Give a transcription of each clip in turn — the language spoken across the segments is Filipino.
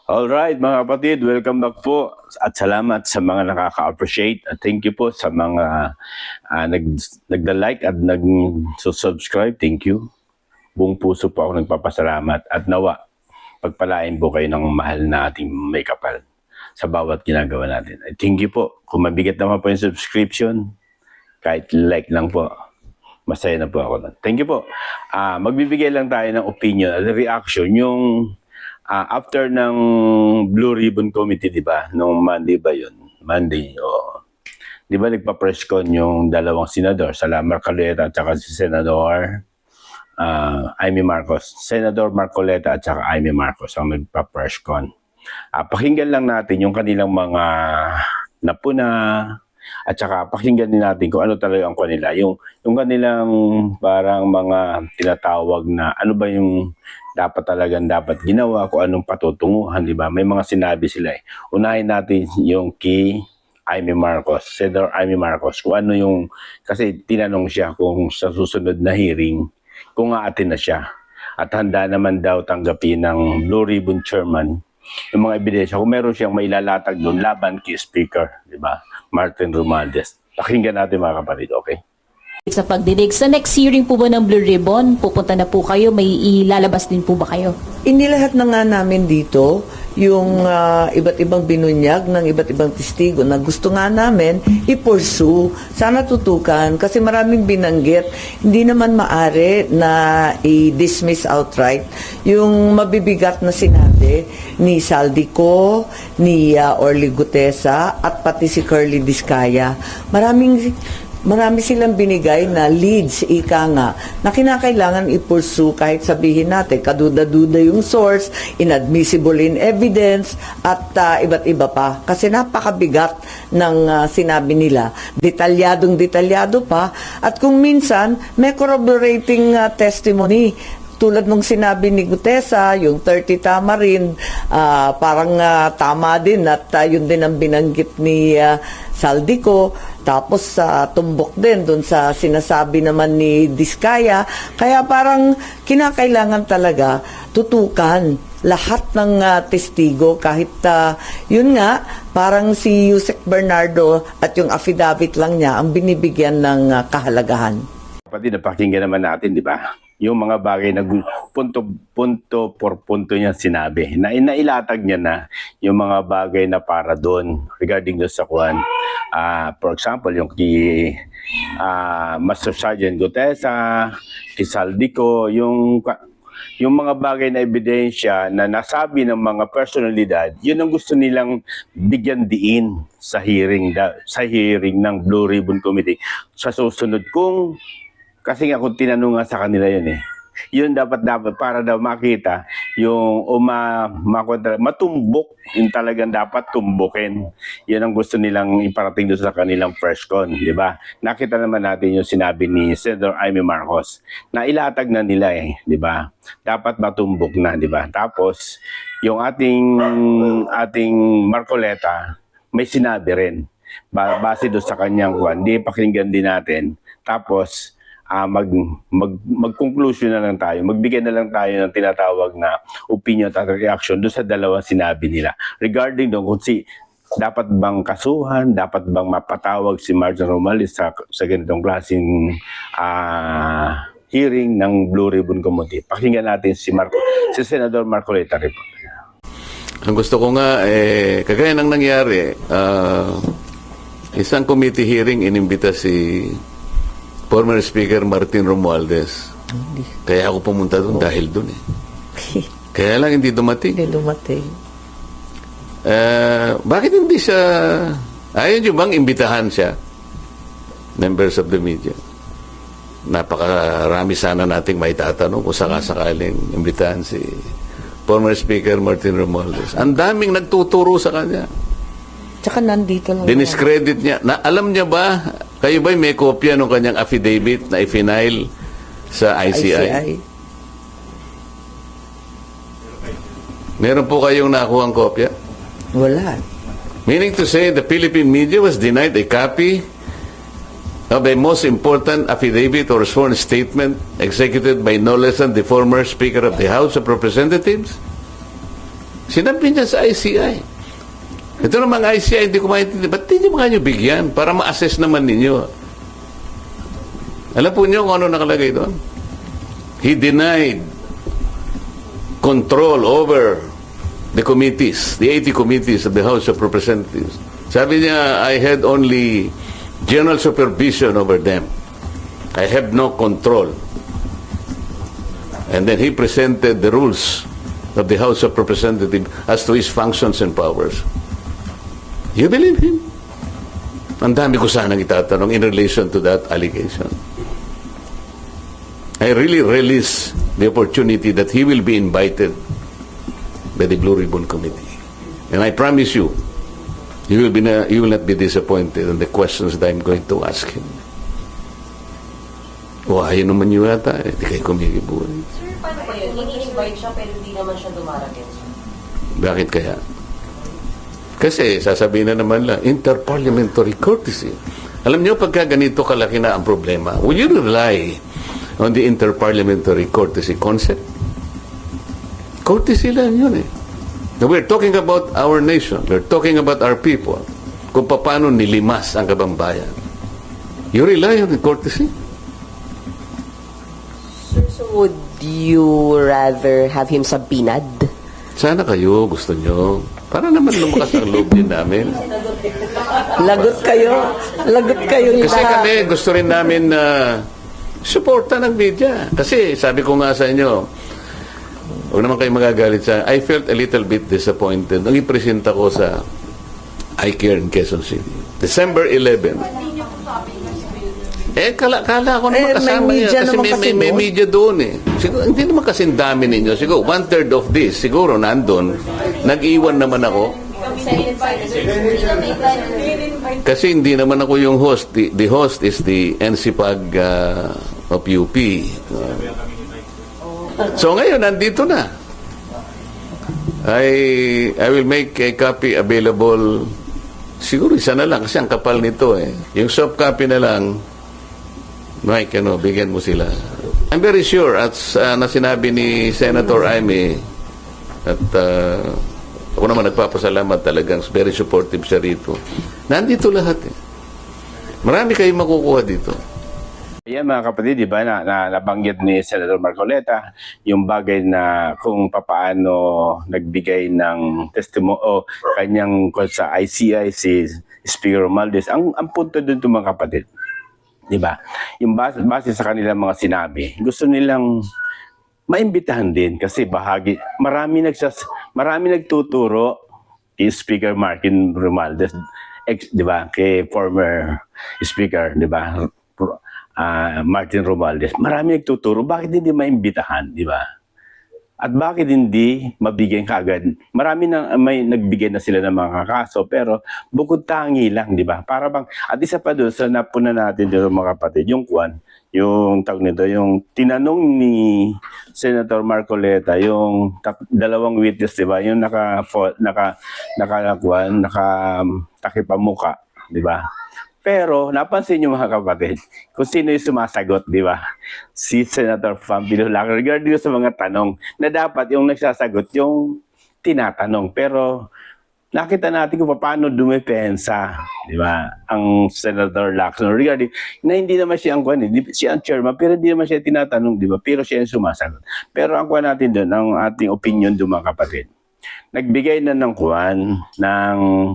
Alright mga kapatid, welcome back po at salamat sa mga nakaka-appreciate at thank you po sa mga nagda-like at nag-subscribe. Thank you. Buong puso po ako nagpapasalamat at nawa pagpalain po kayo ng mahal na ating may kapal sa bawat ginagawa natin. I thank you po. Kung mabigat naman po yung subscription, kahit like lang po, masaya na po ako. Thank you po. Magbibigay lang tayo ng opinion at reaction yung after ng Blue Ribbon Committee, di ba? Nung Monday ba yun? Monday, di ba nagpa-press con yung dalawang senador, Sala Marcoleta at saka si Senador Amy Marcos. Senador Marcoleta at saka Amy Marcos ang nagpa-press con. Pakinggan lang natin yung kanilang mga napuna at saka pakinggan din natin kung ano talaga ang kanila. Yung kanilang parang mga tinatawag na ano ba yung dapat ginawa, kung anong patutunguhan, di ba? May mga sinabi sila eh. Unahin natin yung kay Amy Marcos, Senator Amy Marcos, kung ano yung, kasi tinanong siya kung sa susunod na hearing, kung aatin na siya. At handa naman daw tanggapin ng Blue Ribbon Chairman yung mga ebidensya, kung meron siyang mailalatag doon laban kay Speaker, di ba? Martin Romualdez. Pakinggan natin mga kapatid, okay? Sa pagdinig. Sa next hearing po ba ng Blue Ribbon, pupunta na po kayo? May ilalabas din po ba kayo? Inilahat na nga namin dito yung iba't ibang binunyag ng iba't ibang testigo na gusto nga namin i-pursue. Sana tutukan kasi maraming binanggit. Hindi naman maari na i-dismiss outright yung mabibigat na sinabi ni Saldico, ni Orly Gutesa at pati si Curly Discaya. Marami silang binigay na leads, ika nga, na kinakailangan i-pursue kahit sabihin natin, kaduda-duda yung source, inadmissible in evidence, at iba't iba pa. Kasi napakabigat ng sinabi nila. Detalyado pa. At kung minsan, may corroborating testimony. Tulad nung sinabi ni Gutesa, yung 30 tama rin, parang tama din at yun din ang binanggit ni Saldico. Tapos tumbok din dun sa sinasabi naman ni Discaya. Kaya parang kinakailangan talaga tutukan lahat ng testigo kahit yun nga, parang si Yusek Bernardo at yung affidavit lang niya ang binibigyan ng kahalagahan. Kapatid, napakinggan naman natin, di ba? Yung mga bagay na punto por punto niya sinabi. Nailatag niya na yung mga bagay na para doon regarding doon sa kuwan. For example, yung kay Master Sergeant Gutesa, kay Saldico, yung mga bagay na ebidensya na nasabi ng mga personalidad, yun ang gusto nilang bigyan diin sa hearing ng Blue Ribbon Committee. Sa susunod kung kasi nga kung tinanong nga sa kanila yun eh. Yun dapat para daw makita yung matumbok, yung talagang dapat tumbukin. Yun ang gusto nilang iparating doon sa kanilang press con, di ba? Nakita naman natin yung sinabi ni Senator Amy Marcos na ilatag na nila eh, di ba? Dapat matumbok na, di ba? Tapos yung ating Marcoleta may sinabi rin. Base doon sa kanyang kuwan, di pakinggan din natin. Tapos mag-conclusion na lang tayo, magbigay na lang tayo ng tinatawag na opinion at reaction doon sa dalawang sinabi nila. Regarding doon kung dapat bang kasuhan, dapat bang mapatawag si Martin Romualdez sa ganitong klaseng hearing ng Blue Ribbon Committee. Pakinggan natin si Senador Marcoleta. Ang gusto ko nga, kagaya ng nangyari, isang committee hearing inimbita si former Speaker Martin Romualdez. Kaya ako pumunta doon dahil doon eh. Kaya lang hindi dumating. Hindi dumating. Bakit hindi siya... Ayaw nyo bang imbitahan siya? Members of the media. Napakarami sana nating may tatanong kung sakasakaling imbitahan si former Speaker Martin Romualdez. Ang daming nagtuturo sa kanya. Tsaka nandito lang. Diniscredit niya. Alam niya ba, kayo ba'y may kopya ng kanyang affidavit na i-file sa ICI? Meron po kayong nakuha ang kopya? Wala. Meaning to say, the Philippine media was denied a copy of a most important affidavit or sworn statement executed by no less than the former Speaker of the House of Representatives? Sinabi niya sa ICI. Ito namang ICI, hindi ko maintindihan. Ba't hindi mo kanyo bigyan para ma-assess naman ninyo? Alam po niyo kung ano nakalagay doon? He denied control over the committees, the 80 committees of the House of Representatives. Sabi niya, I had only general supervision over them. I have no control. And then he presented the rules of the House of Representatives as to his functions and powers. You believe him? Ang dami ko sanang itatanong in relation to that allegation. I really relish the opportunity that he will be invited by the Blue Ribbon Committee. And I promise you, you will not be disappointed in the questions that I'm going to ask him. Ayaw naman nyo yata, di kayo kumikibo. Sir, paano ba yun? Ini-invite siya pero hindi naman siya dumarating. Bakit kaya? Kasi sasabihin na naman lang, interparliamentary courtesy. Alam niyo, pagka ganito kalaki na ang problema, will you rely on the interparliamentary courtesy concept? Courtesy lang yun eh. Now, we're talking about our nation. We're talking about our people. Kung paano nilimas ang kabambayan. You rely on the courtesy? Sir, so would you rather have him subpoenaed? Sana kayo, gusto nyo. Para naman lumakas ang loob din namin. Lagot kayo. Lagot kayo. Kasi kami, gusto rin namin na suporta ng media. Kasi sabi ko nga sa inyo, huwag naman kayo magagalit sa I felt a little bit disappointed nung ipresenta ko sa iCare in Quezon City. December 11. Kala ko naman kasama may media niya. Kasi naman may doon. media doon eh. Siguro, hindi naman kasi dami ninyo. Siguro, 1/3 of this, siguro nandun. Nag-iwan naman ako. Kasi hindi naman ako yung host. The host is the NCPAG of UP. So ngayon, nandito na. I will make a copy available. Siguro isa na lang kasi ang kapal nito eh. Yung soft copy na lang, Mike, bigyan mo sila. I'm very sure at na sinabi ni Senator Amy at ako naman nagpapasalamat talagang very supportive siya rito. Nandito lahat eh. Marami kayong makukuha dito. Yan mga kapatid, di ba, na nabanggit ni Senator Marcoleta yung bagay na kung papaano nagbigay ng testimony o kanyang sa ICI si Speaker Romualdez. Ang punto doon ito mga kapatid, di ba? Yung base sa kanilang mga sinabi, gusto nilang maimbitahan din kasi marami nagtuturo kay Speaker Martin Romualdez, di ba? Kay former Speaker, di ba? Martin Romualdez. Marami nagtuturo, bakit hindi maimbitahan, di ba? At bakit hindi mabigyan kaagad? May nagbigay na sila ng mga kaso, pero bukod tangi lang, di ba? Para bang, at isa pa doon, sa napuna natin doon mga kapatid, yung tawag nito, yung tinanong ni Senator Marcoleta, yung dalawang witness, di ba? Yung nakatakip-muka, di ba? Pero napansin niyo mga kapatid, kung sino yung sumasagot, di ba? Si Senator Pambilo Lacson regarding sa mga tanong na dapat yung nagsasagot yung tinatanong. Pero nakita natin kung paano dumepensa, di ba? Ang Senator Lacson regarding na hindi naman siya ang chairman, pero hindi naman siya tinatanong, di ba? Pero siya yung sumasagot. Pero ang kuha natin doon, ang ating opinion doon mga kapatid. Nagbigay na ng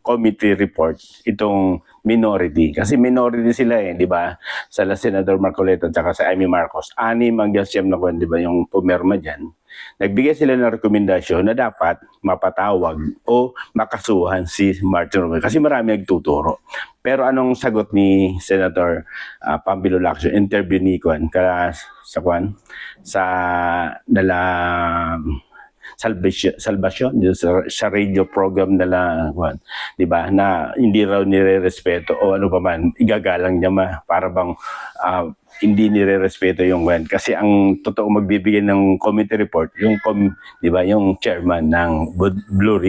committee report itong minority. Kasi minority sila di ba? Sa Senator Marcoleta at saka sa Amy Marcos. 6 ang siyam na di ba? Yung pumirma dyan. Nagbigay sila ng rekomendasyon na dapat mapatawag o makasuhan si Martin Romualdez. Kasi marami nagtuturo. Pero anong sagot ni Senator Pambilo Lacson? Interview ni sa Salvation sa radio program nila, di ba, na hindi raw nirerespeto o ano pa man, igagalang niya para bang hindi nirerespeto yung kasi ang totoo magbibigay ng committee report di ba, yung chairman ng Blue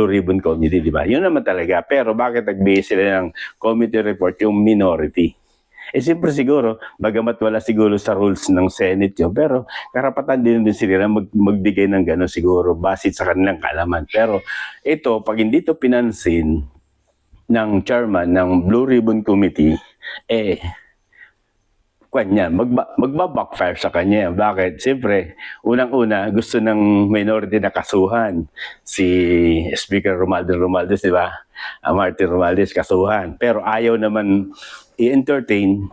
Ribbon Committee, di ba? Yun naman talaga. Pero bakit nagbigay sila ng committee report yung minority? Siyempre siguro, bagamat wala siguro sa rules ng Senate yun, pero karapatan din sila na magbigay ng gano'n siguro, base sa kanilang kaalaman. Pero ito, pag hindi ito pinansin ng chairman ng Blue Ribbon Committee, kanya, magbabackfire sa kanya. Bakit? Siyempre, unang-una, gusto ng minority na kasuhan si Speaker Romualdez, di ba? Martin Romualdez kasuhan. Pero ayaw naman i-entertain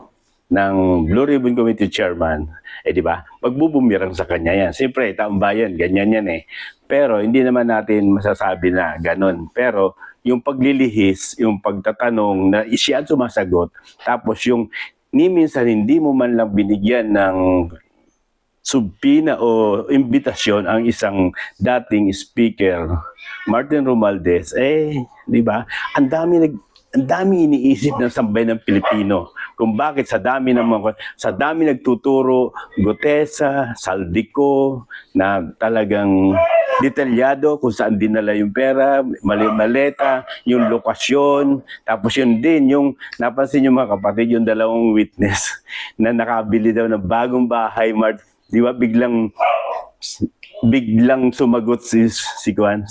ng Blue Ribbon Committee Chairman, di ba? Magbubumirang sa kanya yan. Siyempre, taong bayan, ganyan yan eh. Pero hindi naman natin masasabi na ganon. Pero yung paglilihis, yung pagtatanong na siya ang sumasagot, tapos yung ni minsan hindi mo man lang binigyan ng subpina o imbitasyon ang isang dating speaker, Martin Romualdez, di ba? Ang dami iniisip ng sambayan ng Pilipino kung bakit sa dami nagtuturo, Gutesa, Saldico, na talagang detalyado kung saan dinala yung pera, maleta, yung lokasyon, tapos yun din, yung napansin yung mga kapatid, yung dalawang witness na nakabili daw ng bagong bahay, di ba, biglang sumagot si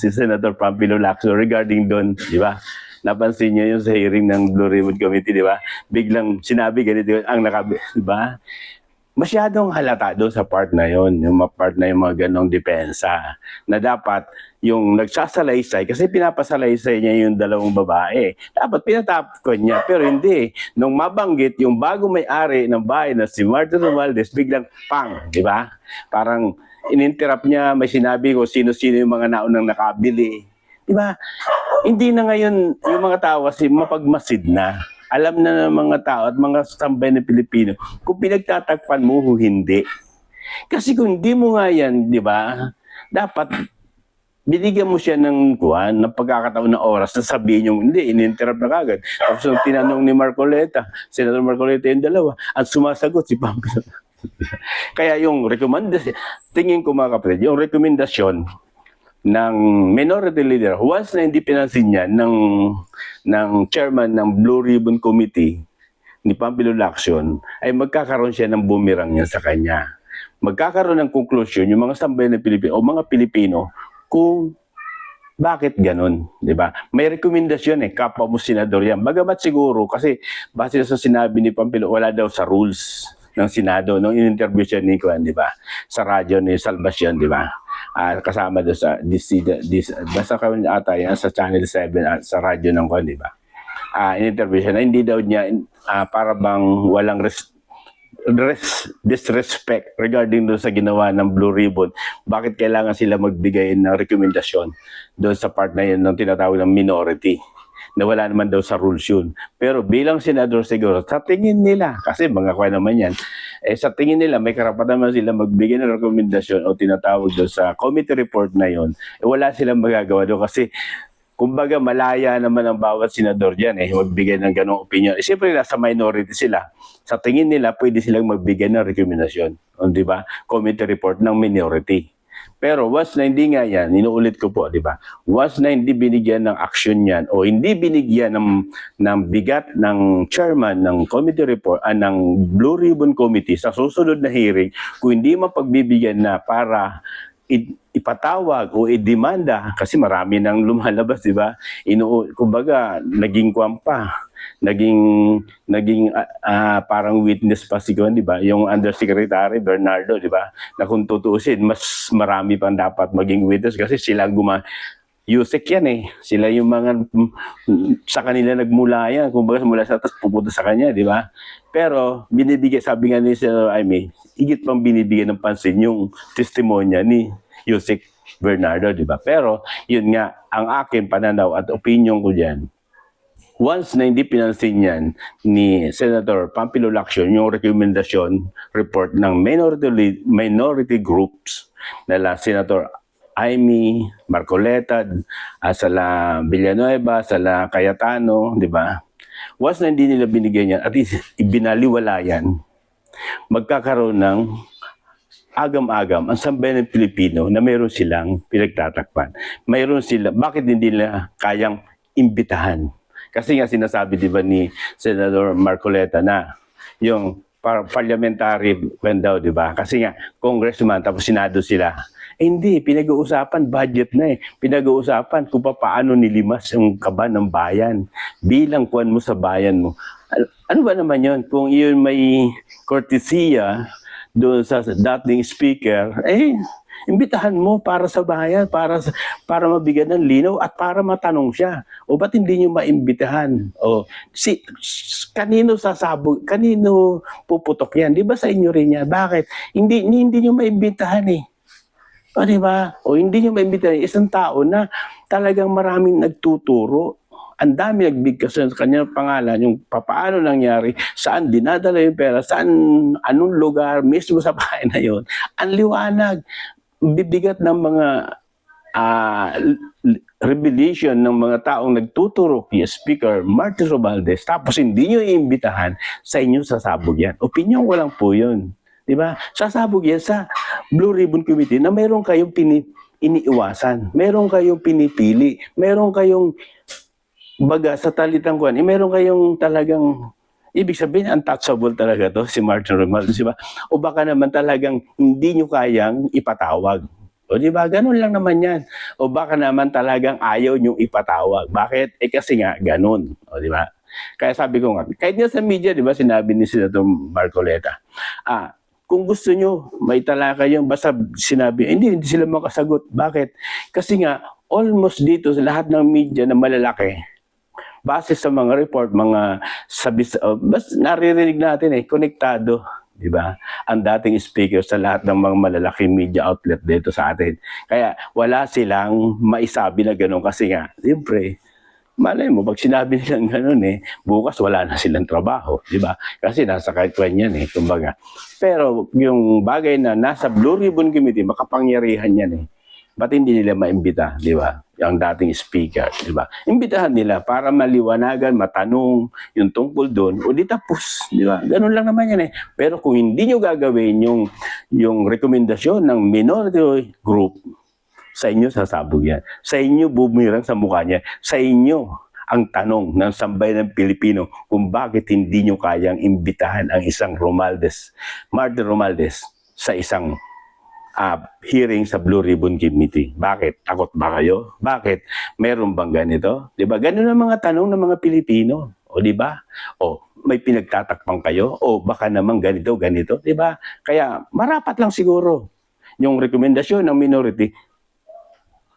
Senator Pampilo Lacson regarding doon, di ba? Napansin niyo yun sa hearing ng Blue Ribbon Committee, di ba? Biglang sinabi ganito ang di ba? Masyadong halata doon sa part na yon, yung part na yung mga ganong depensa, na dapat yung nagsasalaysay, kasi pinapasalaysay niya yung dalawang babae, dapat pinatapos niya, pero hindi. Nung mabanggit yung bagong may-ari ng bahay na si Martin Romualdez, biglang pang, di ba? Parang ininterrupt niya, may sinabi ko sino-sino yung mga naunang nakabili. Di ba? Hindi na ngayon yung mga tao kasi mapagmasid na. Alam na ng mga tao at mga tambay na Pilipino kung pinagtatakpan mo o hindi. Kasi kung hindi mo nga yan, di ba, dapat binigyan mo siya ng pagkakataon na oras na sabihin yung hindi, ininterrupt na kagad. Tapos yung tinanong ni Marcoleta, Senator Marcoleta yung dalawa, at sumasagot si Pampilo. Kaya yung rekomendasyon, tingin ko mga kapatid, yung rekomendasyon ng minority leader, once na hindi pinansin niya ng chairman ng Blue Ribbon Committee ni Pampilo Lacson, ay magkakaroon siya ng bumirang niya sa kanya. Magkakaroon ng conclusion yung mga sambayan ng Pilipino o mga Pilipino kung bakit ganun, di ba? May rekomendasyon kapwa mo senador yan. Bagamat siguro, kasi base sa sinabi ni Pampilo, wala daw sa rules ng Senado nung in-interview siya ni Juan, di ba? Sa radyo ni Salvacion, di ba? Kasama doon sa basta kami ata yan sa Channel 7 at sa radyo ng Juan, di ba? In-interview siya na hindi daw niya para bang walang disrespect regarding doon sa ginawa ng Blue Ribbon. Bakit kailangan sila magbigay ng rekomendasyon doon sa part na yun ng tinatawag ng minority? Na wala naman daw sa rules yun. Pero bilang senador siguro, sa tingin nila, kasi mga kwa naman yan, sa tingin nila, may karapatan naman sila magbigay ng rekomendasyon o tinatawag doon sa committee report na yun, wala silang magagawa doon kasi kumbaga malaya naman ang bawat senador dyan magbigay ng ganong opinion. Siyempre nasa minority sila. Sa tingin nila, pwede silang magbigay ng rekomendasyon. Di ba? Committee report ng minority. Pero once na hindi nga yan, inuulit ko po, di ba? Once na hindi binigyan ng action yan o hindi binigyan ng bigat ng chairman ng committee report, ng Blue Ribbon Committee sa susunod na hearing, kung hindi mapagbibigyan na para ipatawag o idemanda, kasi marami nang lumalabas, di ba? Kumbaga, naging parang witness pa si Juan, di ba? Yung Undersecretary Bernardo, di ba? Na kung tutuusin, mas marami pang dapat maging witness kasi sila Yusek yan Sila yung mga sa kanila nagmula yan. Kumbaga mula sa atas pupunta sa kanya, di ba? Pero binibigay, sabi nga ni Sir Jaime, higit pang binibigyan ng pansin yung testimonya ni Yusek Bernardo, di ba? Pero yun nga, ang aking pananaw at opinion ko diyan, once na hindi pinansin yan ni Senator Pampilo Lacson yung rekomendasyon report ng minority groups na Senator Jaime Marcoleta, sala Villanueva, sala Cayetano, di ba? Once na hindi nila binigyan yan at ibinaliwala yan, magkakaroon ng agam-agam ang sambayan ng Pilipino na mayroon silang pinagtatakpan. Bakit hindi nila kayang imbitahan? Kasi nga sinasabi, di ba, ni Senator Marcoleta na yung parliamentary daw, di ba? Kasi nga, congressman, tapos senado sila. Hindi, pinag-uusapan, budget na eh. Pinag-uusapan kung paano nilimas yung kaban ng bayan. Bilang kuwan mo sa bayan mo. Ano ba naman yun? Kung yun may kortesiya doon sa dating speaker, imbitahan mo para sa bayan, para mabigyan ng linaw at para matanong siya. O ba't hindi nyo maimbitahan? O kanino sasabog, kanino puputok yan? Di ba sa inyo rin yan? Bakit? Hindi nyo maimbitahan eh. O di ba? O hindi nyo maimbitahan. Isang tao na talagang maraming nagtuturo. Ang dami nagbigkas sa kanyang pangalan, yung paano nangyari, saan dinadala yung pera, saan, anong lugar, mismo sa bahay na yun. Ang liwanag, bibigat ng mga revelation ng mga taong nagtuturo kay Speaker Martin Romualdez, tapos hindi nyo iimbitahan, sa inyo sasabog yan. Opinyon ko lang po yun. Diba? Sasabog yan sa Blue Ribbon Committee na meron kayong iniiwasan, meron kayong pinipili, meron kayong baga sa talitang kuwan, meron kayong talagang ibig sabihin, untouchable talaga to si Martin Romualdez, di ba? O baka naman talagang hindi nyo kayang ipatawag. O di ba? Ganun lang naman yan. O baka naman talagang ayaw nyo ipatawag. Bakit? Kasi nga, ganun. O di ba? Kaya sabi ko nga, kahit nga sa media, di ba, sinabi ni Senator Marcoleta, kung gusto nyo, may tala kayo, basta sinabi, hindi sila makasagot. Bakit? Kasi nga, almost dito sa lahat ng media na malalaki, base sa mga report, mga basta naririnig natin konektado, di ba? Ang dating speaker sa lahat ng mga malalaking media outlet dito sa atin. Kaya wala silang maisabi na gano'n kasi nga, siyempre, malay mo, pag sinabi nilang gano'n bukas wala na silang trabaho, di ba? Kasi nasa kahit yan kumbaga. Pero yung bagay na nasa Blue Ribbon Committee, makapangyarihan yan ba't hindi nila maimbita, di ba? Yung dating speaker, di ba? Imbitahan nila para maliwanagan, matanong yung tungkol doon, o di tapos, di ba? Ganun lang naman yan Pero kung hindi nyo gagawin yung rekomendasyon ng minority group, sa inyo sasabog yan. Sa inyo bumirang sa mukha niya. Sa inyo ang tanong ng sambayan ng Pilipino kung bakit hindi nyo kayang imbitahan ang isang Martin Romualdez sa isang hearing sa Blue Ribbon Committee. Bakit? Takot ba kayo? Bakit? Meron bang ganito? Di ba? Ganun ang mga tanong ng mga Pilipino. O di ba? O may pinagtatakpang kayo? O baka naman ganito? Di ba? Kaya marapat lang siguro yung rekomendasyon ng minority,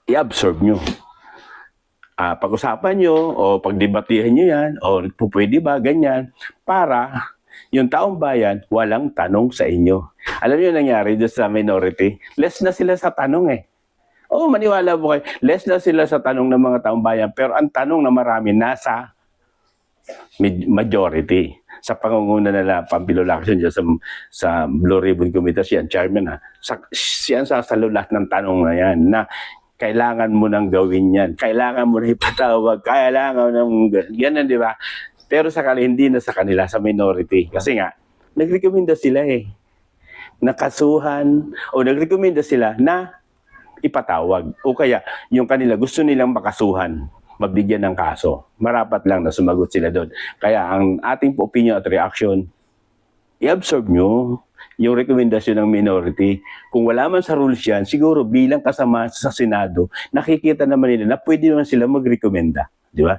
i-absorb nyo. Pag-usapan nyo o pagdebatihan nyo yan o pwede ba ganyan para yung taong bayan walang tanong sa inyo. Alam niyo nangyari doon sa minority? Less na sila sa tanong Oo, maniwala po kayo. Less na sila sa tanong ng mga taong bayan pero ang tanong na marami nasa majority. Sa pangunguna nila, Pampilo Lacson dyan sa Blue Ribbon Committee, siya ang chairman siya ang sasalo lahat ng tanong na yan na kailangan mo nang gawin yan. Kailangan mo na ipatawag. Kailangan mo nang ganyan, di ba? Pero hindi na sa kanila, sa minority. Kasi nga, nagrekomenda sila nakasuhan o nagrekomenda sila na ipatawag. O kaya, yung kanila gusto nilang makasuhan, mabigyan ng kaso. Marapat lang na sumagot sila doon. Kaya ang ating opinion at reaction, i-absorb nyo yung rekomendasyon ng minority. Kung wala man sa rules yan, siguro bilang kasama sa Senado, nakikita naman nila na pwede naman sila magrekomenda. Di ba?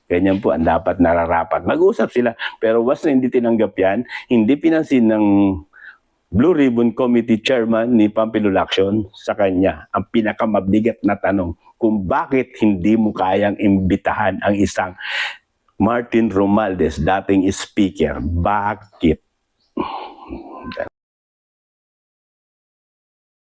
Ganyan po ang dapat nararapat. Mag-usap sila. Pero once na hindi tinanggap yan, hindi pinansin ng Blue Ribbon Committee Chairman ni Pampilo Lacson sa kanya ang pinakamabigat na tanong kung bakit hindi mo kayang imbitahan ang isang Martin Romualdez, dating speaker. Bakit?